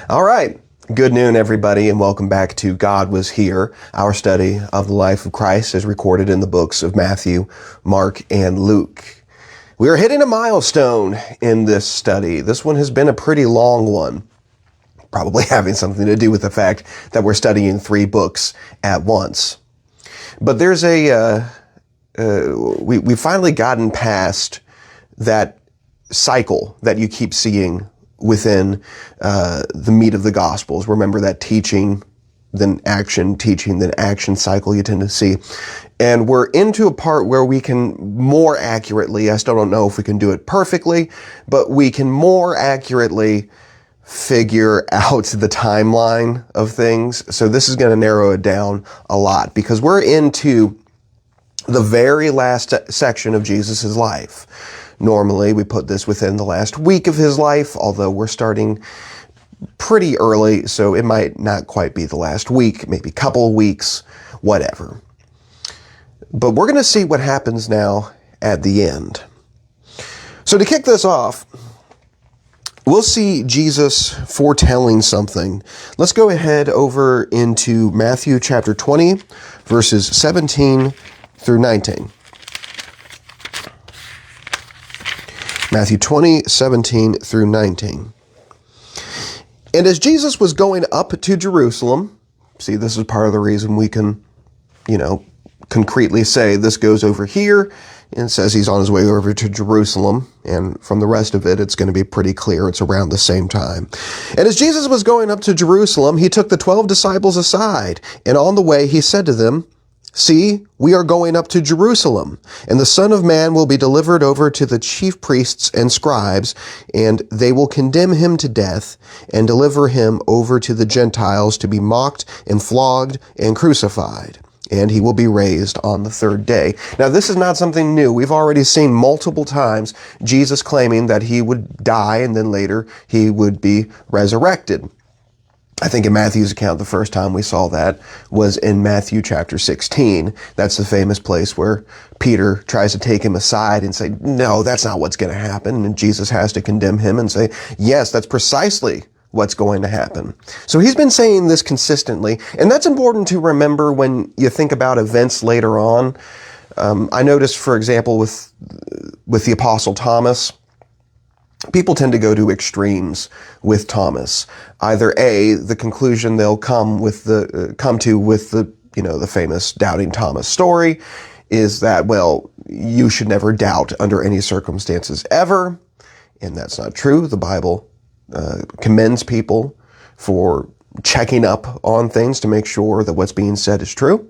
All right. Good noon, everybody, and welcome back to God Was Here, our study of the life of Christ as recorded in the books of Matthew, Mark, and Luke. We are hitting a milestone in this study. This one has been a pretty long one, probably having something to do with the fact that we're studying 3 books at once. But there's we've finally gotten past that cycle that you keep seeing within the meat of the Gospels. Remember that teaching, then action cycle you tend to see. And we're into a part where we can more accurately, I still don't know if we can do it perfectly, but we can more accurately figure out the timeline of things. So this is going to narrow it down a lot because we're into the very last section of Jesus' life. Normally, we put this within the last week of his life, although we're starting pretty early, so it might not quite be the last week, maybe a couple of weeks, whatever. But we're going to see what happens now at the end. So to kick this off, we'll see Jesus foretelling something. Let's go ahead over into Matthew chapter 20, verses 17 through 19. Matthew 20, 17 through 19. And as Jesus was going up to Jerusalem, see, this is part of the reason we can, concretely say this goes over here and says he's on his way over to Jerusalem. And from the rest of it, it's going to be pretty clear it's around the same time. And as Jesus was going up to Jerusalem, he took the 12 disciples aside, and on the way he said to them, "See, we are going up to Jerusalem, and the Son of Man will be delivered over to the chief priests and scribes, and they will condemn him to death and deliver him over to the Gentiles to be mocked and flogged and crucified. And he will be raised on the 3rd day." Now, this is not something new. We've already seen multiple times Jesus claiming that he would die and then later he would be resurrected. I think in Matthew's account, the first time we saw that was in Matthew chapter 16. That's the famous place where Peter tries to take him aside and say, "No, that's not what's going to happen." And Jesus has to condemn him and say, "Yes, that's precisely what's going to happen." So he's been saying this consistently, and that's important to remember when you think about events later on. I noticed, for example, with the Apostle Thomas, people tend to go to extremes with Thomas. Either A, the conclusion they'll come to with the famous doubting Thomas story is that, well, you should never doubt under any circumstances ever. And that's not true. The Bible commends people for checking up on things to make sure that what's being said is true.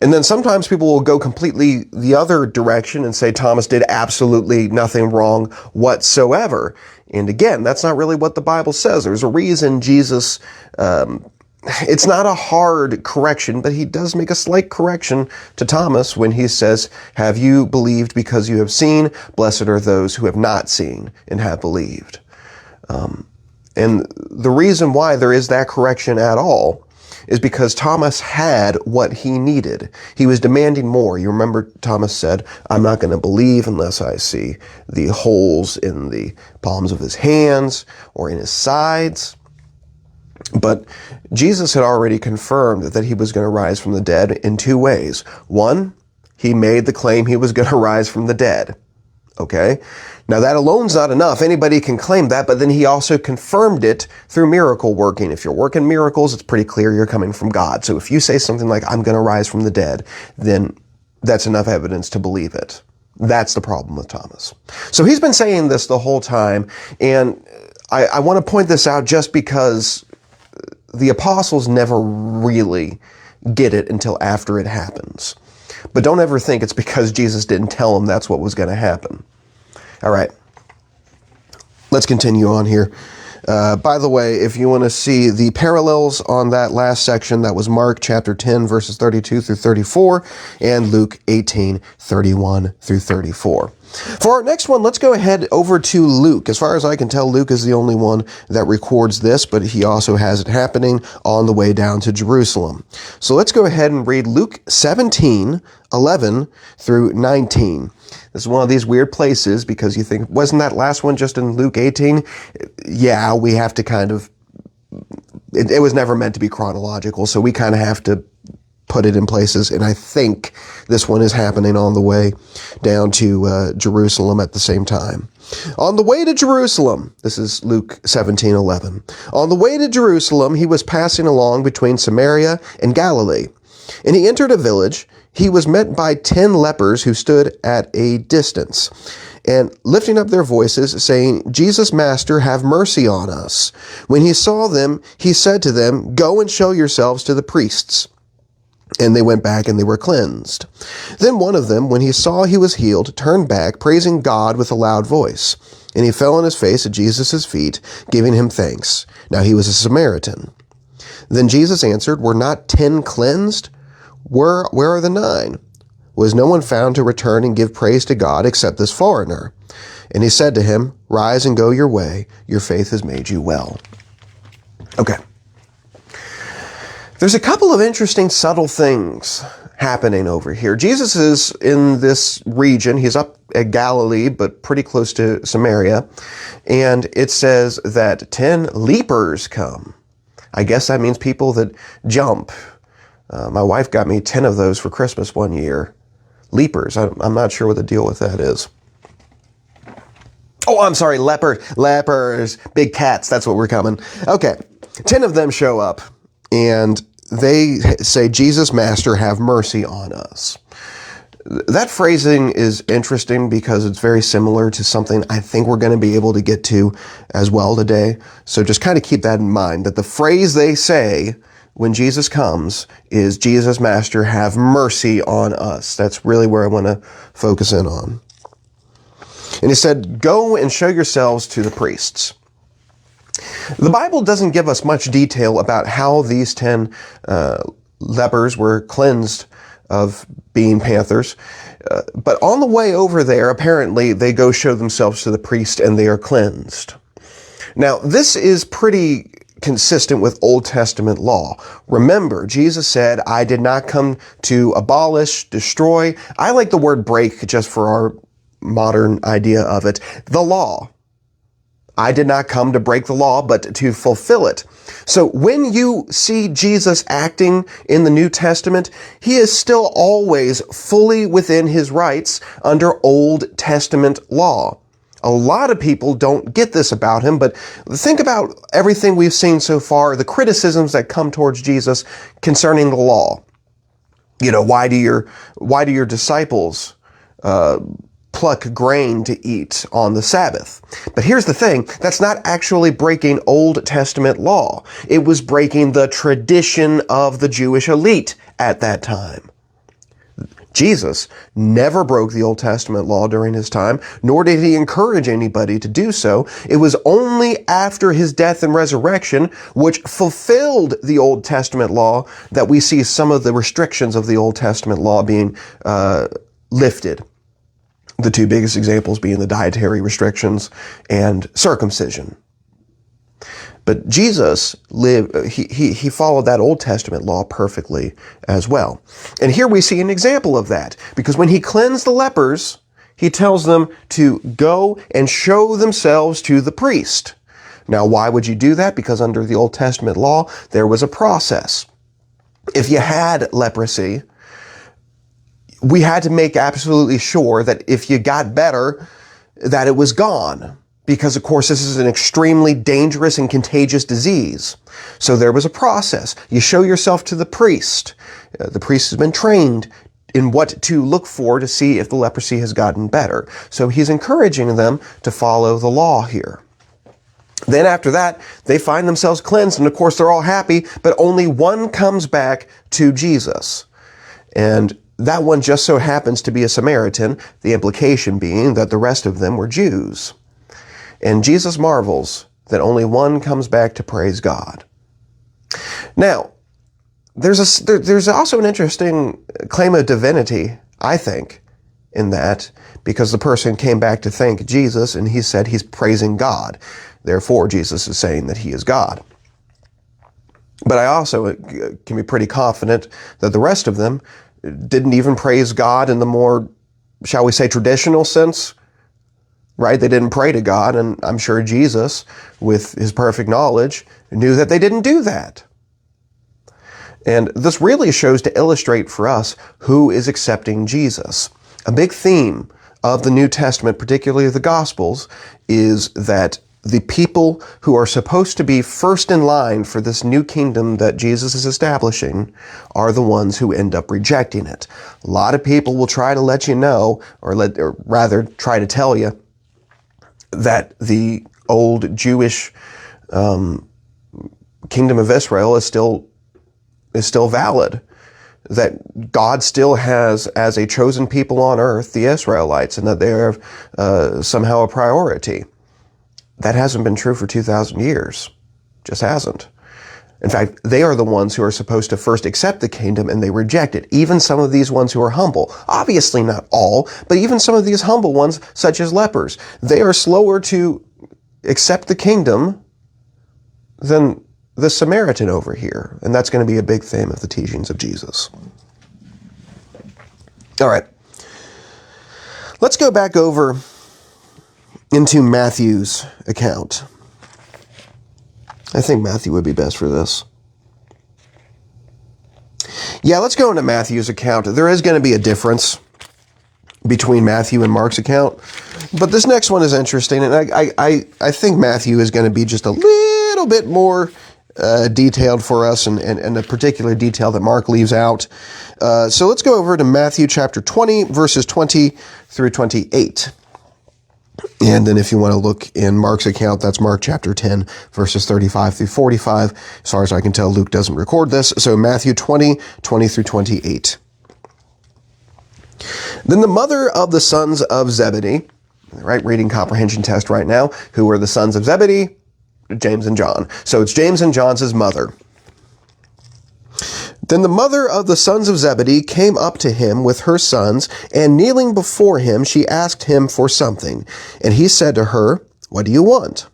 And then sometimes people will go completely the other direction and say Thomas did absolutely nothing wrong whatsoever. And again, that's not really what the Bible says. There's a reason Jesus, it's not a hard correction, but he does make a slight correction to Thomas when he says, "Have you believed because you have seen? Blessed are those who have not seen and have believed." And the reason why there is that correction at all is because Thomas had what he needed. He was demanding more. You remember Thomas said, "I'm not going to believe unless I see the holes in the palms of his hands or in his sides." But Jesus had already confirmed that he was going to rise from the dead in 2 ways. One, he made the claim he was going to rise from the dead. Okay? Now that alone's not enough. Anybody can claim that, but then he also confirmed it through miracle working. If you're working miracles, it's pretty clear you're coming from God. So if you say something like, "I'm going to rise from the dead," then that's enough evidence to believe it. That's the problem with Thomas. So he's been saying this the whole time, and I want to point this out just because the apostles never really get it until after it happens. But don't ever think it's because Jesus didn't tell them that's what was going to happen. All right, let's continue on here. By the way, if you want to see the parallels on that last section, that was Mark chapter 10, verses 32 through 34, and Luke 18, 31 through 34. For our next one, let's go ahead over to Luke. As far as I can tell, Luke is the only one that records this, but he also has it happening on the way down to Jerusalem. So let's go ahead and read Luke 17, 11 through 19. This is one of these weird places because you think, wasn't that last one just in Luke 18? Yeah, we have to kind of it was never meant to be chronological, so we kind of have to put it in places, and I think this one is happening on the way down to Jerusalem at the same time. On the way to Jerusalem, this is Luke 17:11. On the way to Jerusalem, he was passing along between Samaria and Galilee. And he entered a village. He was met by 10 lepers who stood at a distance, and lifting up their voices, saying, Jesus, Master, have mercy on us. When he saw them, he said to them, Go and show yourselves to the priests. And they went back and they were cleansed. Then one of them, when he saw he was healed, turned back, praising God with a loud voice. And he fell on his face at Jesus' feet, giving him thanks. Now he was a Samaritan. Then Jesus answered, Were not 10 cleansed? Where are the 9? Was no one found to return and give praise to God except this foreigner? And he said to him, Rise and go your way. Your faith has made you well. Okay. There's a couple of interesting subtle things happening over here. Jesus is in this region. He's up at Galilee, but pretty close to Samaria. And it says that 10 leapers come. I guess that means people that jump. My wife got me 10 of those for Christmas one year. Leapers. I'm not sure what the deal with that is. Oh, I'm sorry, lepers, big cats. That's what we're coming. Okay, 10 of them show up, and they say, Jesus, Master, have mercy on us. That phrasing is interesting because it's very similar to something I think we're going to be able to get to as well today. So just kind of keep that in mind, that the phrase they say when Jesus comes is, Jesus, Master, have mercy on us. That's really where I want to focus in on. And he said, Go and show yourselves to the priests. The Bible doesn't give us much detail about how these 10 lepers were cleansed of being panthers. But on the way over there, apparently, they go show themselves to the priest and they are cleansed. Now, this is pretty consistent with Old Testament law. Remember, Jesus said, I did not come to abolish, destroy. I like the word break just for our modern idea of it. The law. I did not come to break the law, but to fulfill it. So when you see Jesus acting in the New Testament, he is still always fully within his rights under Old Testament law. A lot of people don't get this about him, but think about everything we've seen so far, the criticisms that come towards Jesus concerning the law. You know, why do your disciples pluck grain to eat on the Sabbath? But here's the thing, that's not actually breaking Old Testament law. It was breaking the tradition of the Jewish elite at that time. Jesus never broke the Old Testament law during his time, nor did he encourage anybody to do so. It was only after his death and resurrection, which fulfilled the Old Testament law, that we see some of the restrictions of the Old Testament law being lifted. The two biggest examples being the dietary restrictions and circumcision. But Jesus he followed that Old Testament law perfectly as well. And here we see an example of that, because when he cleansed the lepers, he tells them to go and show themselves to the priest. Now, why would you do that? Because under the Old Testament law, there was a process. If you had leprosy, we had to make absolutely sure that if you got better, that it was gone. Because, of course, this is an extremely dangerous and contagious disease. So there was a process. You show yourself to the priest. The priest has been trained in what to look for to see if the leprosy has gotten better. So he's encouraging them to follow the law here. Then after that, they find themselves cleansed, and of course they're all happy, but only one comes back to Jesus. And that one just so happens to be a Samaritan, the implication being that the rest of them were Jews. And Jesus marvels that only one comes back to praise God. Now, there's also an interesting claim of divinity, I think, in that, because the person came back to thank Jesus and he said he's praising God. Therefore, Jesus is saying that he is God. But I also can be pretty confident that the rest of them didn't even praise God in the more, shall we say, traditional sense. right? They didn't pray to God, and I'm sure Jesus, with his perfect knowledge, knew that they didn't do that. And this really shows to illustrate for us who is accepting Jesus. A big theme of the New Testament, particularly the Gospels, is that the people who are supposed to be first in line for this new kingdom that Jesus is establishing are the ones who end up rejecting it. A lot of people will try to let you know, or rather try to tell you, that the old Jewish kingdom of Israel is still valid, that God still has as a chosen people on earth the Israelites, and that they are somehow a priority. That hasn't been true for 2,000 years. Just hasn't. In fact, they are the ones who are supposed to first accept the kingdom, and they reject it. Even some of these ones who are humble. Obviously not all, but even some of these humble ones, such as lepers, they are slower to accept the kingdom than the Samaritan over here. And that's going to be a big theme of the teachings of Jesus. All right. Let's go back over into Matthew's account. I think Matthew would be best for this. Yeah, let's go into Matthew's account. There is going to be a difference between Matthew and Mark's account, but this next one is interesting, and I think Matthew is going to be just a little bit more detailed for us, and a particular detail that Mark leaves out. So let's go over to Matthew chapter 20, verses 20 through 28. And then if you want to look in Mark's account, that's Mark chapter 10, verses 35 through 45. As far as I can tell, Luke doesn't record this. So Matthew 20, 20 through 28. Then the mother of the sons of Zebedee, right, reading comprehension test right now, who were the sons of Zebedee? James and John. So it's James and John's mother. Then the mother of the sons of Zebedee came up to him with her sons, and kneeling before him, she asked him for something. And he said to her, "What do you want?"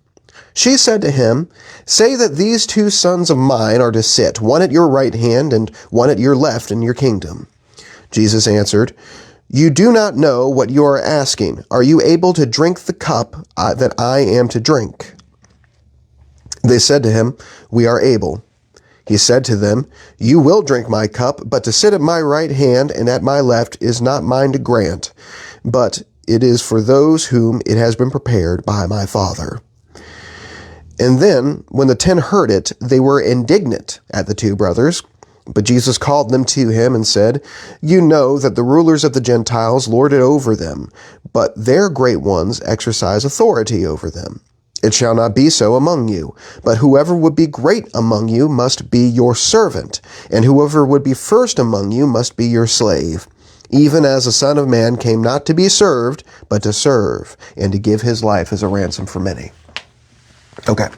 She said to him, "Say that these 2 sons of mine are to sit, one at your right hand and one at your left in your kingdom." Jesus answered, "You do not know what you are asking. Are you able to drink the cup that I am to drink?" They said to him, "We are able." He said to them, "You will drink my cup, but to sit at my right hand and at my left is not mine to grant, but it is for those whom it has been prepared by my Father." And then, when the 10 heard it, they were indignant at the 2 brothers. But Jesus called them to him and said, "You know that the rulers of the Gentiles lord it over them, but their great ones exercise authority over them. It shall not be so among you, but whoever would be great among you must be your servant, and whoever would be first among you must be your slave. Even as the Son of Man came not to be served, but to serve, and to give his life as a ransom for many." Okay.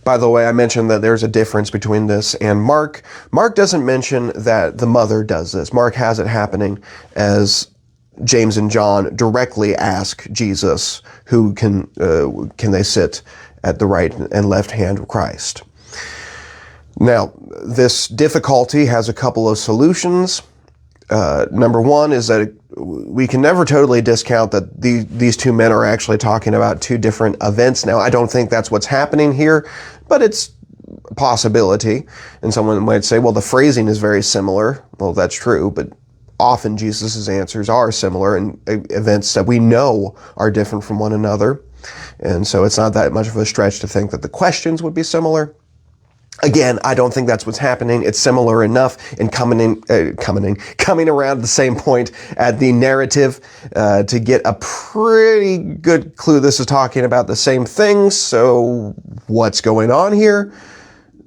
By the way, I mentioned that there's a difference between this and Mark. Mark doesn't mention that the mother does this. Mark has it happening as James and John directly ask Jesus, who can they sit at the right and left hand of Christ? Now, this difficulty has a couple of solutions. Number one is that we can never totally discount that these 2 men are actually talking about 2 different events. Now, I don't think that's what's happening here, but it's a possibility. And someone might say, well, the phrasing is very similar. Well, that's true, but often Jesus' answers are similar in events that we know are different from one another. And so it's not that much of a stretch to think that the questions would be similar. Again, I don't think that's what's happening. It's similar enough in coming around the same point at the narrative to get a pretty good clue this is talking about the same things. So what's going on here?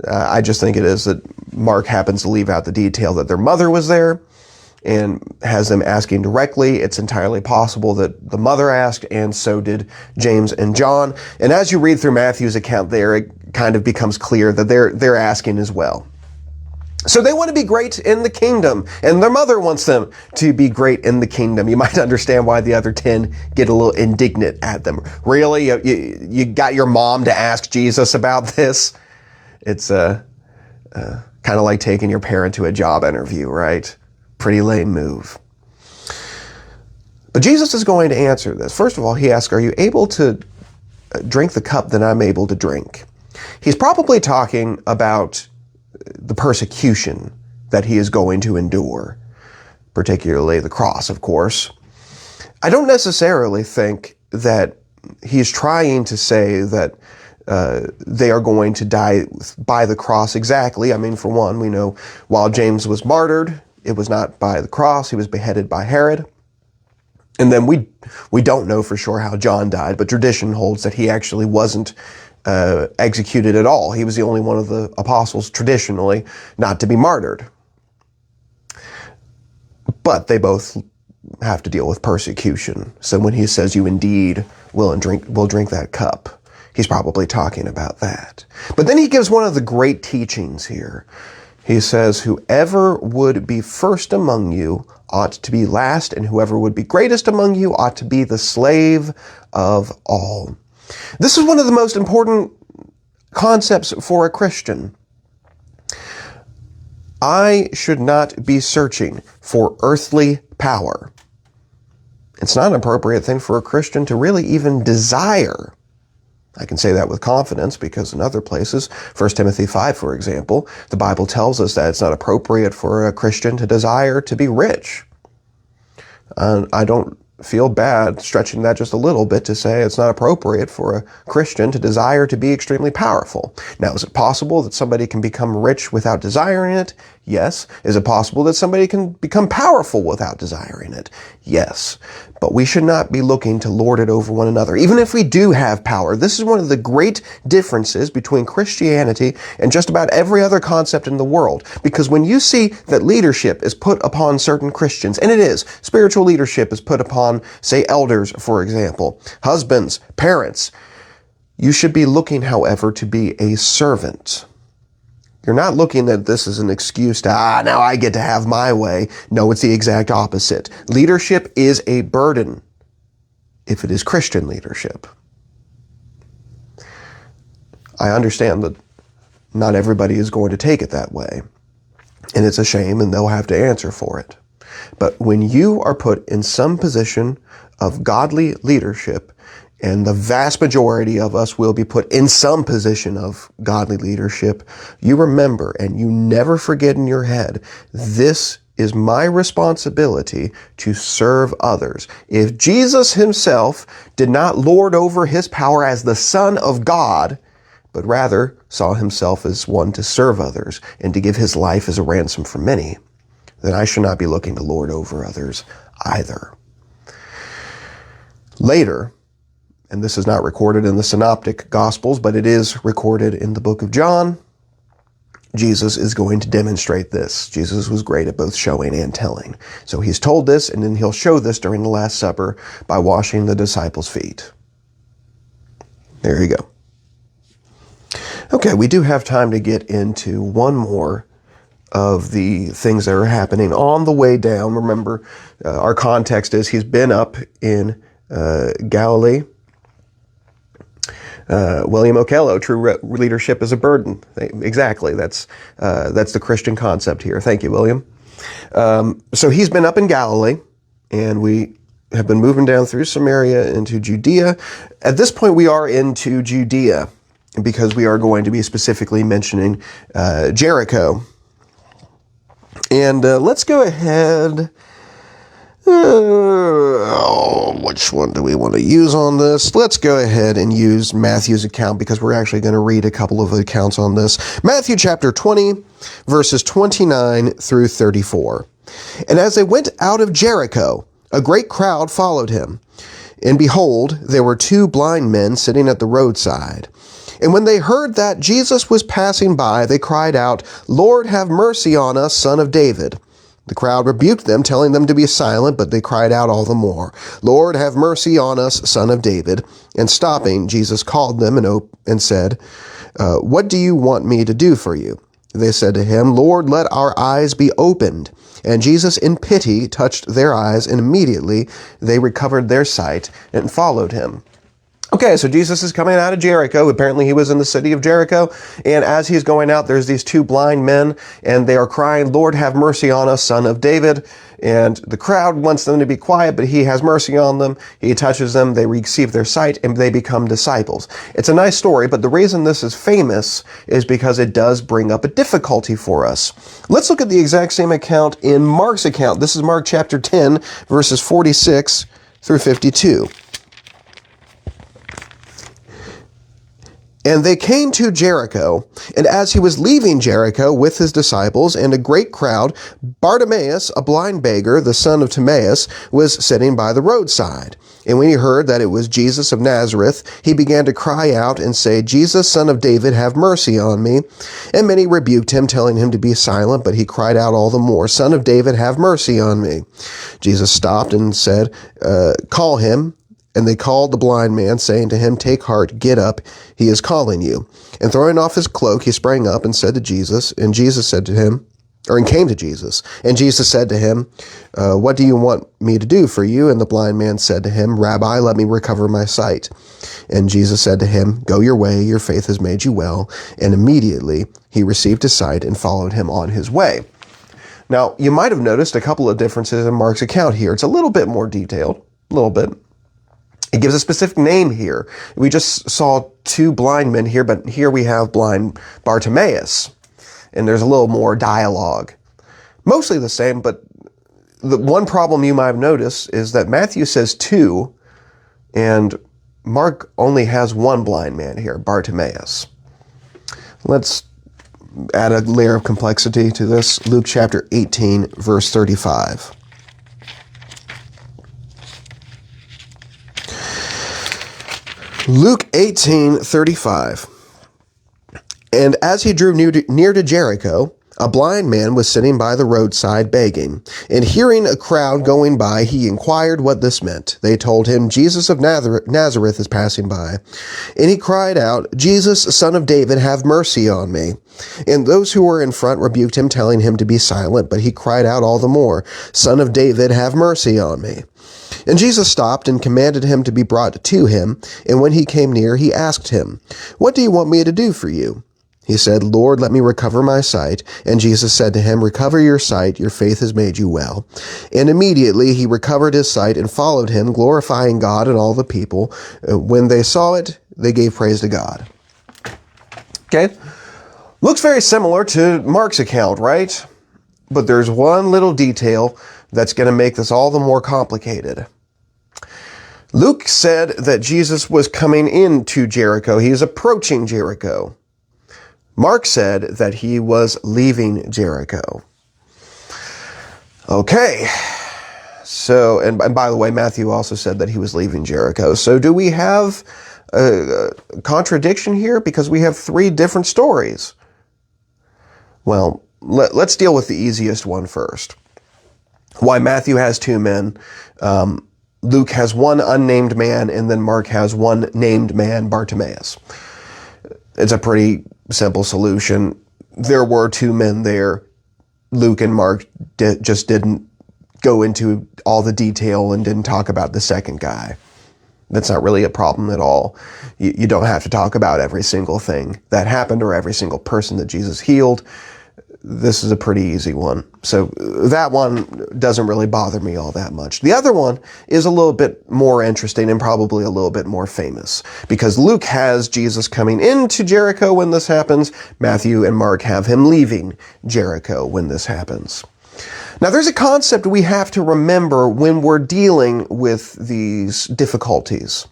I just think it is that Mark happens to leave out the detail that their mother was there and has them asking directly. It's entirely possible that the mother asked, and so did James and John. And as you read through Matthew's account there, it kind of becomes clear that they're asking as well. So they want to be great in the kingdom, and their mother wants them to be great in the kingdom. You might understand why the other 10 get a little indignant at them. Really? You got your mom to ask Jesus about this? It's kind of like taking your parent to a job interview, right? Pretty lame move. But Jesus is going to answer this. First of all, he asks, are you able to drink the cup that I'm able to drink? He's probably talking about the persecution that he is going to endure, particularly the cross, of course. I don't necessarily think that he's trying to say that they are going to die by the cross exactly. I mean, for one, we know while James was martyred, it was not by the cross. He was beheaded by Herod. And then we don't know for sure how John died, but tradition holds that he actually wasn't executed at all. He was the only one of the apostles traditionally not to be martyred. But they both have to deal with persecution. So when he says you indeed will drink that cup, he's probably talking about that. But then he gives one of the great teachings here. He says, whoever would be first among you ought to be last, and whoever would be greatest among you ought to be the slave of all. This is one of the most important concepts for a Christian. I should not be searching for earthly power. It's not an appropriate thing for a Christian to really even desire. I can say that with confidence because in other places, 1 Timothy 5, for example, the Bible tells us that it's not appropriate for a Christian to desire to be rich. I don't feel bad stretching that just a little bit to say it's not appropriate for a Christian to desire to be extremely powerful. Now, is it possible that somebody can become rich without desiring it? Yes. Is it possible that somebody can become powerful without desiring it? Yes. But we should not be looking to lord it over one another. Even if we do have power, this is one of the great differences between Christianity and just about every other concept in the world. Because when you see that leadership is put upon certain Christians, and it is, spiritual leadership is put upon, say, elders, for example, husbands, parents, you should be looking, however, to be a servant. You're not looking at this as an excuse to, now I get to have my way. No, it's the exact opposite. Leadership is a burden if it is Christian leadership. I understand that not everybody is going to take it that way, and it's a shame, and they'll have to answer for it. But when you are put in some position of godly leadership, and the vast majority of us will be put in some position of godly leadership, you remember and you never forget in your head, this is my responsibility to serve others. If Jesus himself did not lord over his power as the Son of God, but rather saw himself as one to serve others and to give his life as a ransom for many, then I should not be looking to lord over others either. Later, and this is not recorded in the Synoptic Gospels, but it is recorded in the book of John, Jesus is going to demonstrate this. Jesus was great at both showing and telling. So he's told this, and then he'll show this during the Last Supper by washing the disciples' feet. There you go. Okay, we do have time to get into one more of the things that are happening on the way down. Remember, our context is he's been up in Galilee. William Okello, true leadership is a burden. Exactly. That's the Christian concept here. Thank you, William. So he's been up in Galilee, and we have been moving down through Samaria into Judea. At this point, we are into Judea because we are going to be specifically mentioning Jericho. And let's go ahead. Which one do we want to use on this? Let's go ahead and use Matthew's account because we're actually going to read a couple of accounts on this. Matthew chapter 20, verses 29 through 34. And as they went out of Jericho, a great crowd followed him. And behold, there were two blind men sitting at the roadside. And when they heard that Jesus was passing by, they cried out, Lord, have mercy on us, Son of David. The crowd rebuked them, telling them to be silent, but they cried out all the more, Lord, have mercy on us, Son of David. And stopping, Jesus called them and said, What do you want me to do for you? They said to him, Lord, let our eyes be opened. And Jesus in pity touched their eyes, and immediately they recovered their sight and followed him. Okay, so Jesus is coming out of Jericho. Apparently he was in the city of Jericho. And as he's going out, there's these two blind men, and they are crying, "Lord, have mercy on us, Son of David." And the crowd wants them to be quiet, but he has mercy on them. He touches them, they receive their sight, and they become disciples. It's a nice story, but the reason this is famous is because it does bring up a difficulty for us. Let's look at the exact same account in Mark's account. This is Mark chapter 10, verses 46 through 52. And they came to Jericho, and as he was leaving Jericho with his disciples and a great crowd, Bartimaeus, a blind beggar, the son of Timaeus, was sitting by the roadside. And when he heard that it was Jesus of Nazareth, he began to cry out and say, "Jesus, Son of David, have mercy on me." And many rebuked him, telling him to be silent, but he cried out all the more, "Son of David, have mercy on me." Jesus stopped and said, "Call him." And they called the blind man, saying to him, "Take heart, get up, he is calling you." And throwing off his cloak, he sprang up and said to Jesus, and Jesus said to him, and came to Jesus. And Jesus said to him, "What do you want me to do for you?" And the blind man said to him, "Rabbi, let me recover my sight." And Jesus said to him, "Go your way, your faith has made you well." And immediately he received his sight and followed him on his way. Now, you might have noticed a couple of differences in Mark's account here. It's a little bit more detailed, a little bit. It gives a specific name here. We just saw two blind men here, but here we have blind Bartimaeus. And there's a little more dialogue. Mostly the same, but the one problem you might have noticed is that Matthew says two, and Mark only has one blind man here, Bartimaeus. Let's add a layer of complexity to this. Luke chapter 18, verse 35. Luke 18:35. And as he drew near to Jericho, a blind man was sitting by the roadside begging. And hearing a crowd going by, he inquired what this meant. They told him, "Jesus of Nazareth is passing by." And he cried out, "Jesus, Son of David, have mercy on me." And those who were in front rebuked him, telling him to be silent. But he cried out all the more, "Son of David, have mercy on me." And Jesus stopped and commanded him to be brought to him. And when he came near, he asked him, "What do you want me to do for you?" He said, "Lord, let me recover my sight." And Jesus said to him, "Recover your sight, your faith has made you well." And immediately he recovered his sight and followed him, glorifying God, and all the people, when they saw it, they gave praise to God. Okay? Looks very similar to Mark's account, right? But there's one little detail that's going to make this all the more complicated. Luke said that Jesus was coming into Jericho. He is approaching Jericho. Mark said that he was leaving Jericho. Okay. So, and by the way, Matthew also said that he was leaving Jericho. So do we have a contradiction here? Because we have three different stories. Well, let's deal with the easiest one first. Why Matthew has two men, Luke has one unnamed man, and then Mark has one named man, Bartimaeus. It's a pretty simple solution. There were two men there. Luke and Mark just didn't go into all the detail and didn't talk about the second guy. That's not really a problem at all. You don't have to talk about every single thing that happened or every single person that Jesus healed. This is a pretty easy one. So that one doesn't really bother me all that much. The other one is a little bit more interesting and probably a little bit more famous because Luke has Jesus coming into Jericho when this happens. Matthew and Mark have him leaving Jericho when this happens. Now there's a concept we have to remember when we're dealing with these difficulties,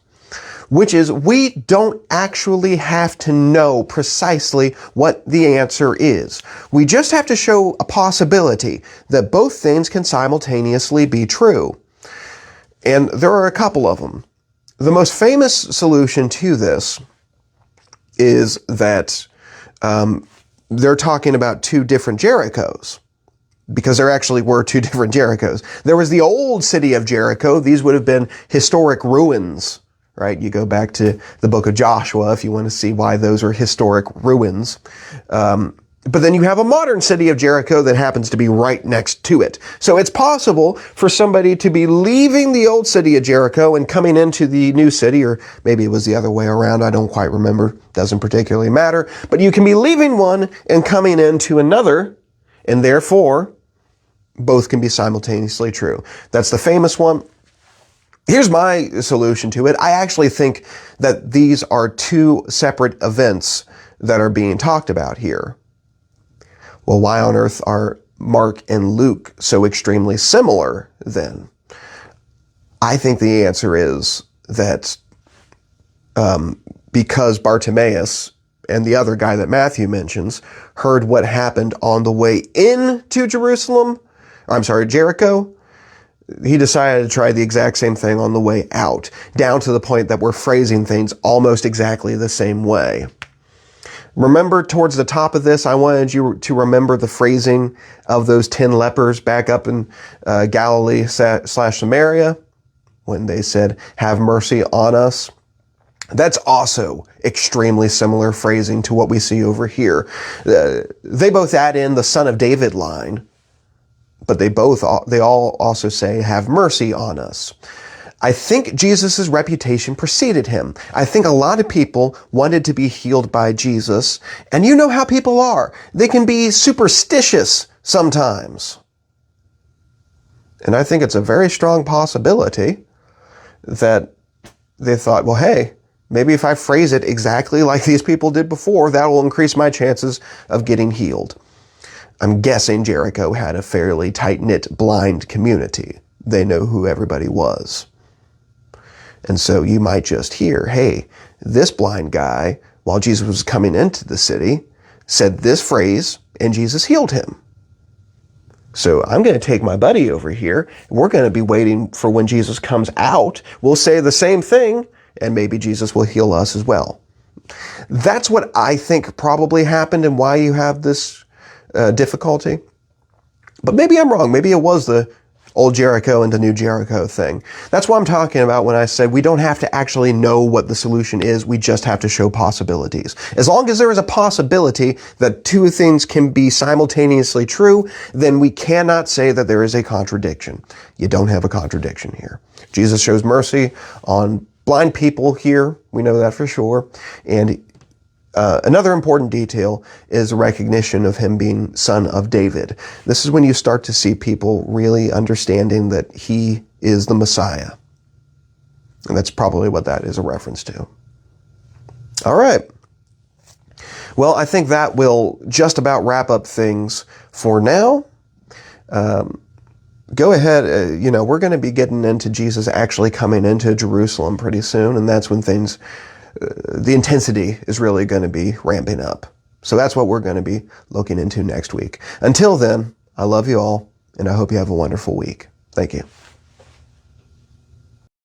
which is we don't actually have to know precisely what the answer is. We just have to show a possibility that both things can simultaneously be true. And there are a couple of them. The most famous solution to this is that they're talking about two different Jerichos, because there actually were two different Jerichos. There was the old city of Jericho. These would have been historic ruins. Right? You go back to the book of Joshua if you want to see why those are historic ruins. But then you have a modern city of Jericho that happens to be right next to it. So it's possible for somebody to be leaving the old city of Jericho and coming into the new city, or maybe it was the other way around. I don't quite remember. Doesn't particularly matter. But you can be leaving one and coming into another, and therefore both can be simultaneously true. That's the famous one. Here's my solution to it. I actually think that these are two separate events that are being talked about here. Well, why on earth are Mark and Luke so extremely similar then? I think the answer is that because Bartimaeus and the other guy that Matthew mentions heard what happened on the way into Jericho, he decided to try the exact same thing on the way out, down to the point that we're phrasing things almost exactly the same way. Remember, towards the top of this, I wanted you to remember the phrasing of those 10 lepers back up in Galilee / Samaria when they said, "Have mercy on us." That's also extremely similar phrasing to what we see over here. They both add in the Son of David line, but they all also say, "Have mercy on us." I think Jesus' reputation preceded him. I think a lot of people wanted to be healed by Jesus. And you know how people are. They can be superstitious sometimes. And I think it's a very strong possibility that they thought, well, hey, maybe if I phrase it exactly like these people did before, that will increase my chances of getting healed. I'm guessing Jericho had a fairly tight-knit blind community. They know who everybody was. And so you might just hear, hey, this blind guy, while Jesus was coming into the city, said this phrase, and Jesus healed him. So I'm going to take my buddy over here. We're going to be waiting for when Jesus comes out. We'll say the same thing, and maybe Jesus will heal us as well. That's what I think probably happened and why you have this difficulty. But maybe I'm wrong. Maybe it was the old Jericho and the new Jericho thing. That's what I'm talking about when I said we don't have to actually know what the solution is. We just have to show possibilities. As long as there is a possibility that two things can be simultaneously true, then we cannot say that there is a contradiction. You don't have a contradiction here. Jesus shows mercy on blind people here. We know that for sure. And another important detail is recognition of him being son of David. This is when you start to see people really understanding that he is the Messiah. And that's probably what that is a reference to. All right. Well, I think that will just about wrap up things for now. Go ahead. We're going to be getting into Jesus actually coming into Jerusalem pretty soon, and that's when things the intensity is really going to be ramping up. So that's what we're going to be looking into next week. Until then, I love you all, and I hope you have a wonderful week. Thank you.